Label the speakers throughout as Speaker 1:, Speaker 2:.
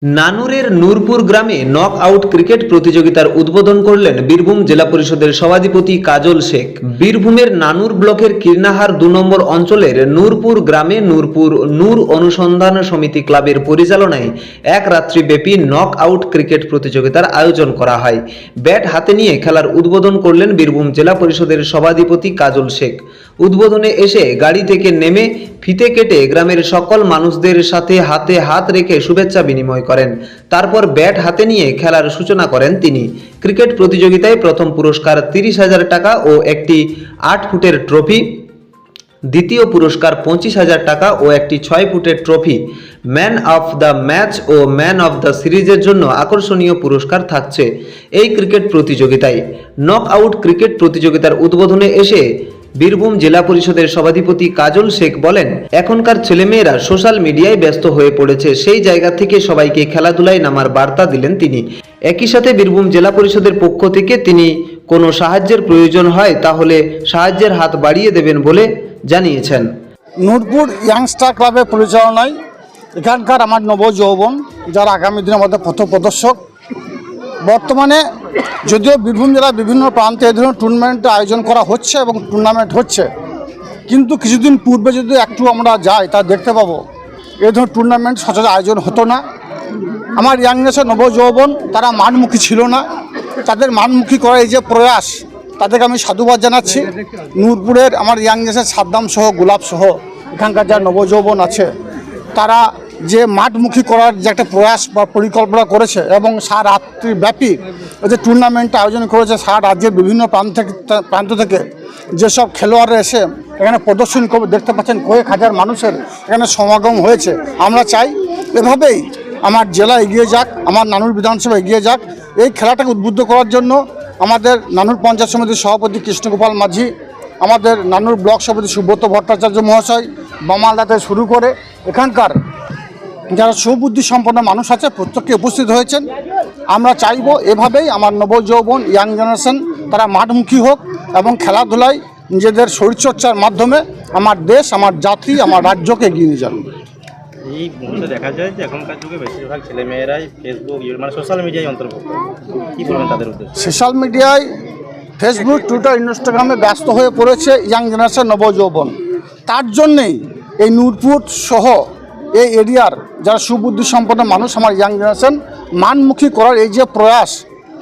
Speaker 1: নানুরের নূরপুর গ্রামে knock out cricket প্রতিযোগিতার উদ্বোধন করলেন বীরভূম জেলা পরিষদের সভাধিপতি কাজল শেখ। বীরভূমের নানুর ব্লকের কীর্ণাহার ২ নম্বর অঞ্চলের নূরপুর গ্রামে নূরপুর নূর অনুসন্ধান সমিতি ক্লাবের পরিচালনায় এক রাত্রিব্যাপী নক আউট ক্রিকেট প্রতিযোগিতার আয়োজন করা হয়। ব্যাট হাতে নিয়ে খেলার উদ্বোধন করলেন বীরভূম জেলা পরিষদের সভাধিপতি কাজল শেখ। উদ্বোধনে এসে গাড়ি থেকে নেমে ফিতে কেটে গ্রামের সকল মানুষদের সাথে হাতে হাত রেখে শুভেচ্ছা বিনিময় করেন। তারপর ব্যাট হাতে নিয়ে খেলার সূচনা করেন তিনি। ক্রিকেট প্রতিযোগিতায় প্রথম পুরস্কার ৩০,০০০ টাকা ও একটি ৮ ফুটের ট্রফি, দ্বিতীয় পুরস্কার ২৫,০০০ টাকা ও একটি ৬ ফুটের trophy, man of the match ও ম্যান অফ দ্য সিরিজের জন্য আকর্ষণীয় পুরস্কার থাকছে এই ক্রিকেট প্রতিযোগিতায়। নক আউট ক্রিকেট প্রতিযোগিতার উদ্বোধনে এসে বীরভূম জেলা পরিষদের সভাধিপতি কাজল শেখ বলেন, এখনকার ছেলেমেয়েরা সোশ্যাল মিডিয়ায় ব্যস্ত হয়ে পড়েছে, সেই জায়গা থেকে সবাইকে খেলাধুলায় নামার বার্তা দিলেন তিনি। একই সাথে বীরভূম জেলা পরিষদের পক্ষ থেকে তিনি কোনো সাহায্যের প্রয়োজন হয় তাহলে সাহায্যের হাত বাড়িয়ে দেবেন বলে জানিয়েছেন।
Speaker 2: নূরপুর ইয়াংস্টার ক্লাবের পরিচালনায় এখানকার আমার নবযৌবন যারা আগামী দিনের মধ্যে পথপ্রদর্শক। বর্তমানে যদিও বীরভূম জেলার বিভিন্ন প্রান্তে এই ধরনের টুর্নামেন্টের আয়োজন করা হচ্ছে এবং টুর্নামেন্ট হচ্ছে, কিন্তু কিছুদিন পূর্বে যদি একটু আমরা যাই তা দেখতে পাবো এই ধরনের টুর্নামেন্ট সচরাচর আয়োজন হতো না। আমার ইয়াং জেনারেশন নবযৌবন তারা মানমুখী ছিল না, তাদের মানমুখী করার এই যে প্রয়াস তাদেরকে আমি সাধুবাদ জানাচ্ছি। নূরপুরের আমার ইয়াং জেনারেশন সাদ্দাম সহ গোলাপ সহ এখানকার যারা নবযৌবন আছে তারা যে মাঠমুখী করার যে একটা প্রয়াস বা পরিকল্পনা করেছে এবং সারা রাত্রিব্যাপী যে টুর্নামেন্ট আয়োজন করেছে, সারা রাজ্যের বিভিন্ন প্রান্ত থেকে যেসব খেলোয়াড়রা এসে এখানে প্রদর্শন করবে, দেখতে পাচ্ছেন কয়েক হাজার মানুষের এখানে সমাগম হয়েছে। আমরা চাই এভাবেই আমার জেলা এগিয়ে যাক, আমার নানুর বিধানসভা এগিয়ে যাক। এই খেলাটাকে উদ্বুদ্ধ করার জন্য আমাদের নানুর পঞ্চায়েত সমিতির সভাপতি কৃষ্ণগোপাল মাঝি, আমাদের নানুর ব্লক সভাপতি সুব্রত ভট্টাচার্য মহাশয়, বামালদাতে শুরু করে এখানকার যারা সুবুদ্ধি সম্পন্ন মানুষ আছে প্রত্যেকে উপস্থিত হয়েছেন। আমরা চাইব এভাবেই আমার নবযৌবন ইয়াং জেনারেশন তারা মাঠমুখী হোক এবং খেলাধুলায় নিজেদের শরীরচর্চার মাধ্যমে আমার দেশ, আমার জাতি, আমার রাজ্যকে এগিয়ে নিয়ে যান।
Speaker 3: এই মুহূর্তে দেখা যায় যে এখনকার যুগে বেশিরভাগ ছেলেমেয়েরাই ফেসবুক মানে সোশ্যাল মিডিয়ায় অন্তর্ভুক্ত। কী বলবেন তাদের উদ্দেশ্যে?
Speaker 2: সোশ্যাল মিডিয়ায় ফেসবুক, টুইটার, ইনস্টাগ্রামে ব্যস্ত হয়ে পড়েছে ইয়াং জেনারেশন নবযৌবন। তার জন্যেই এই নূরপুর সহ এই এরিয়ার যারা সুবুদ্ধি সম্পন্ন মানুষ আমার ইয়াং জেনারেশন মানমুখী করার এই যে প্রয়াস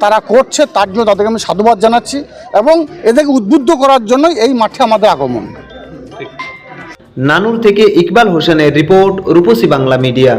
Speaker 2: তারা করছে, তার জন্য তাদেরকে আমি সাধুবাদ জানাচ্ছি এবং এদেরকে উদ্বুদ্ধ করার জন্যই এই মাঠে আমাদের আগমন।
Speaker 1: নানুর থেকে ইকবাল হোসেনের রিপোর্ট, রূপসী বাংলা মিডিয়া।